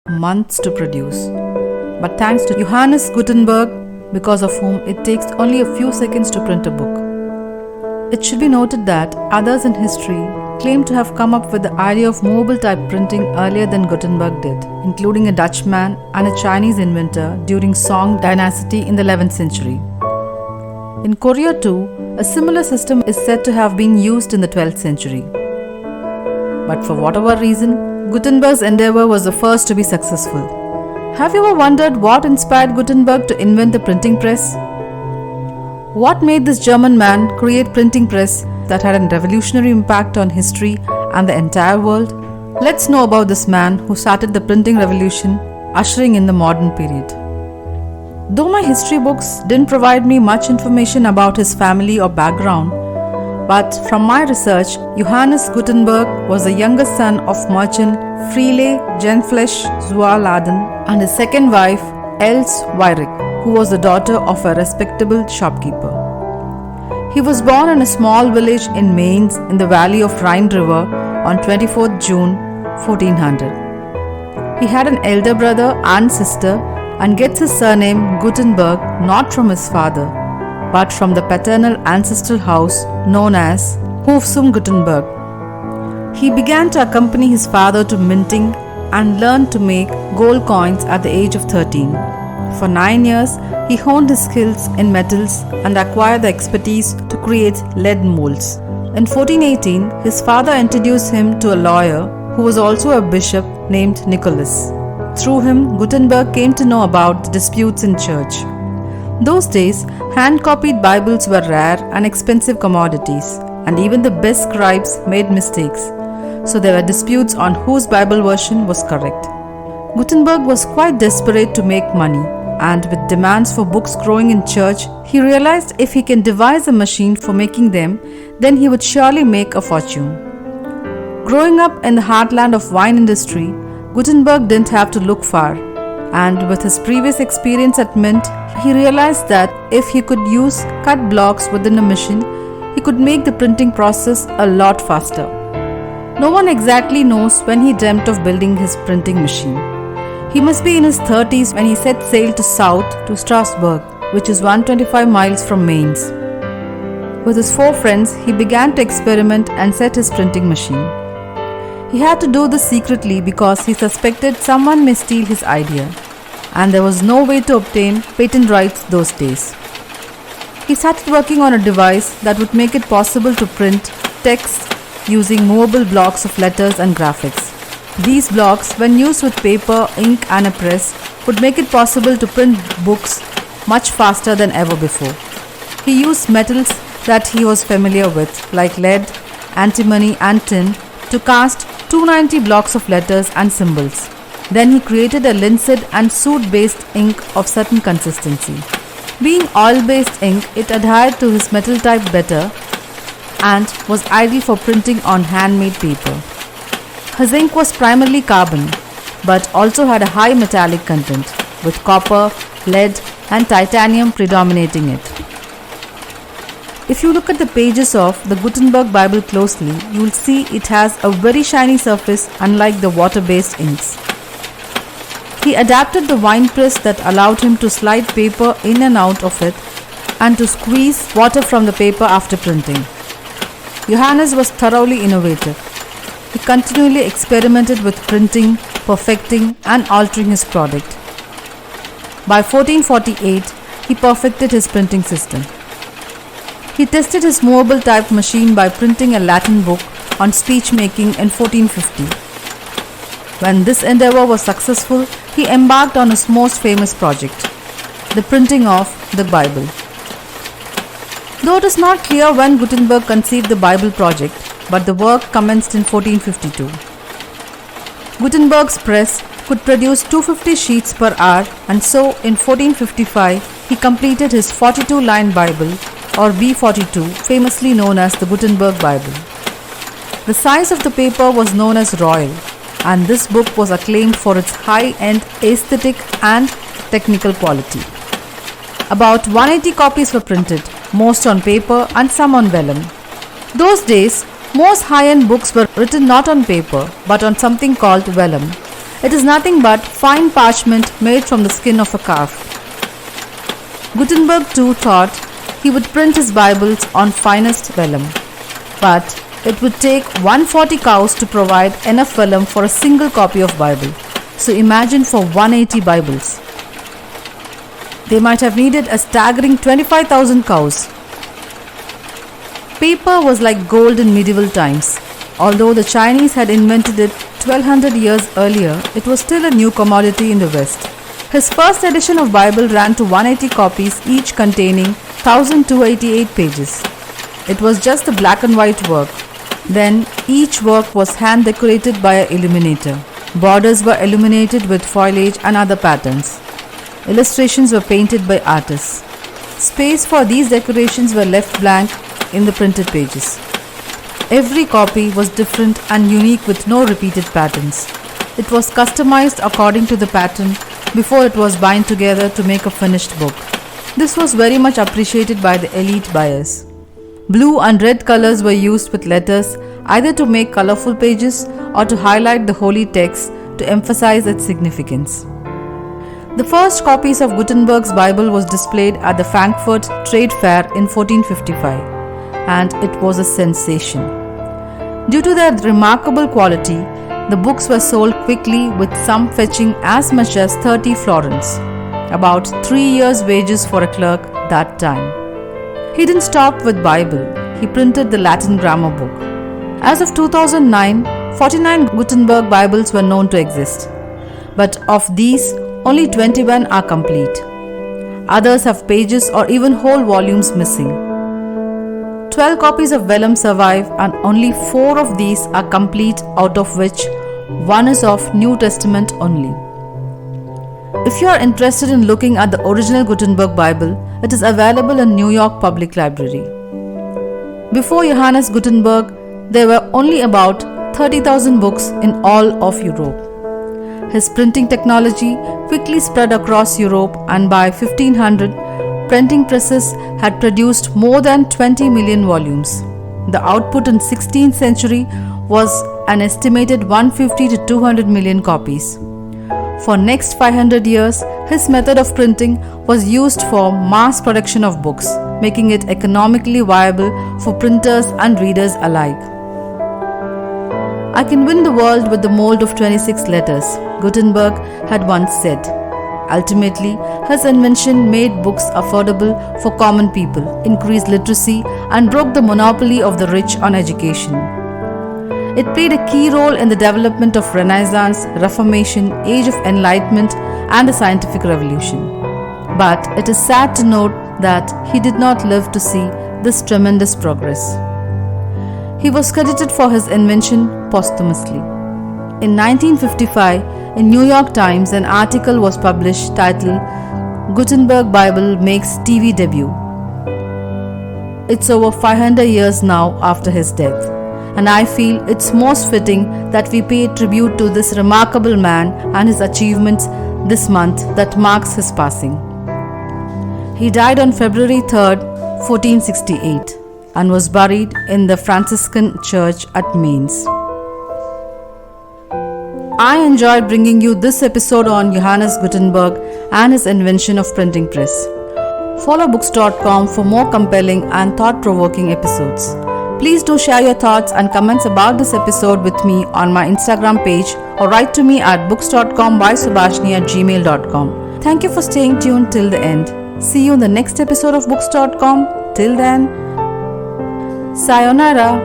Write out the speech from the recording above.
months to produce. But thanks to Johannes Gutenberg, because of whom it takes only a few seconds to print a book. It should be noted that others in history claim to have come up with the idea of movable type printing earlier than Gutenberg did, including a Dutchman and a Chinese inventor during Song Dynasty in the 11th century. In Korea too, a similar system is said to have been used in the 12th century. But for whatever reason, Gutenberg's endeavor was the first to be successful. Have you ever wondered what inspired Gutenberg to invent the printing press? What made this German man create printing press that had a revolutionary impact on history and the entire world? Let's know about this man who started the printing revolution, ushering in the modern period. Though my history books didn't provide me much information about his family or background, but from my research, Johannes Gutenberg was the youngest son of merchant Friele Genflesch Zualaden and his second wife, Els Weirik, who was the daughter of a respectable shopkeeper. He was born in a small village in Mainz in the valley of Rhine River on 24th June 1400. He had an elder brother and sister and gets his surname Gutenberg not from his father, but from the paternal ancestral house known as Hofsum Gutenberg. He began to accompany his father to minting and learned to make gold coins at the age of 13. For 9 years, he honed his skills in metals and acquired the expertise to create lead molds. In 1418, his father introduced him to a lawyer who was also a bishop named Nicholas. Through him, Gutenberg came to know about the disputes in church. Those days, hand-copied Bibles were rare and expensive commodities, and even the best scribes made mistakes, so there were disputes on whose Bible version was correct. Gutenberg was quite desperate to make money, and with demands for books growing in church, he realized if he can devise a machine for making them, then he would surely make a fortune. Growing up in the heartland of wine industry, Gutenberg didn't have to look far, and with his previous experience at mint, he realized that if he could use cut blocks within a machine, he could make the printing process a lot faster. No one exactly knows when he dreamt of building his printing machine. He must be in his 30s when he set sail to south to Strasbourg, which is 125 miles from Mainz. With his 4 friends, he began to experiment and set his printing machine. He had to do this secretly because he suspected someone may steal his idea, and there was no way to obtain patent rights those days. He started working on a device that would make it possible to print text using movable blocks of letters and graphics. These blocks, when used with paper, ink and a press, would make it possible to print books much faster than ever before. He used metals that he was familiar with, like lead, antimony and tin, to cast 290 blocks of letters and symbols. Then he created a linseed and soot-based ink of certain consistency. Being oil-based ink, it adhered to his metal type better and was ideal for printing on handmade paper. His ink was primarily carbon, but also had a high metallic content, with copper, lead and titanium predominating it. If you look at the pages of the Gutenberg Bible closely, you will see it has a very shiny surface unlike the water-based inks. He adapted the wine press that allowed him to slide paper in and out of it and to squeeze water from the paper after printing. Johannes was thoroughly innovative. He continually experimented with printing, perfecting and altering his product. By 1448, he perfected his printing system. He tested his movable type machine by printing a Latin book on speech making in 1450. When this endeavor was successful, he embarked on his most famous project, the printing of the Bible. Though it is not clear when Gutenberg conceived the Bible project, but the work commenced in 1452. Gutenberg's press could produce 250 sheets per hour, and so in 1455 he completed his 42-line Bible, or B42, famously known as the Gutenberg Bible. The size of the paper was known as royal, and this book was acclaimed for its high-end aesthetic and technical quality. About 180 copies were printed, most on paper and some on vellum. Those days, most high-end books were written not on paper but on something called vellum, It is nothing but fine parchment made from the skin of a calf. Gutenberg too thought he would print his Bibles on finest vellum, but it would take 140 cows to provide enough vellum for a single copy of Bible. So imagine for 180 Bibles. They might have needed a staggering 25,000 cows. Paper was like gold in medieval times. Although the Chinese had invented it 1200 years earlier, it was still a new commodity in the West. His first edition of Bible ran to 180 copies, each containing 1288 pages. It was just a black and white work. Then each work was hand decorated by an illuminator. Borders were illuminated with foliage and other patterns. Illustrations were painted by artists. Space for these decorations were left blank in the printed pages. Every copy was different and unique with no repeated patterns. It was customized according to the pattern before it was bound together to make a finished book. This was very much appreciated by the elite buyers. Blue and red colors were used with letters either to make colorful pages or to highlight the holy text to emphasize its significance. The first copies of Gutenberg's Bible was displayed at the Frankfurt Trade Fair in 1455, and it was a sensation. Due to their remarkable quality, the books were sold quickly, with some fetching as much as 30 florins, about 3 years' wages for a clerk that time. He didn't stop with Bible, he printed the Latin grammar book. As of 2009, 49 Gutenberg Bibles were known to exist, but of these, only 21 are complete. Others have pages or even whole volumes missing. 12 copies of vellum survive, and only 4 of these are complete, out of which 1 is of New Testament only. If you are interested in looking at the original Gutenberg Bible, it is available in New York Public Library. Before Johannes Gutenberg, there were only about 30,000 books in all of Europe. His printing technology quickly spread across Europe, and by 1500, printing presses had produced more than 20 million volumes. The output in 16th century was an estimated 150 to 200 million copies. For next 500 years, his method of printing was used for mass production of books, making it economically viable for printers and readers alike. I can win the world with the mold of 26 letters, Gutenberg had once said. Ultimately, his invention made books affordable for common people, increased literacy, and broke the monopoly of the rich on education. It played a key role in the development of Renaissance, Reformation, Age of Enlightenment, and the Scientific Revolution. But it is sad to note that he did not live to see this tremendous progress. He was credited for his invention posthumously. In 1955, in New York Times, an article was published titled "Gutenberg Bible Makes TV Debut." It's over 500 years now after his death, and I feel it's most fitting that we pay tribute to this remarkable man and his achievements this month that marks his passing. He died on February 3rd, 1468, and was buried in the Franciscan Church at Mainz. I enjoyed bringing you this episode on Johannes Gutenberg and his invention of printing press. Follow books.com for more compelling and thought-provoking episodes. Please do share your thoughts and comments about this episode with me on my Instagram page, or write to me at books.combysubhashini@gmail.com. Thank you for staying tuned till the end. See you in the next episode of books.com. Till then, sayonara.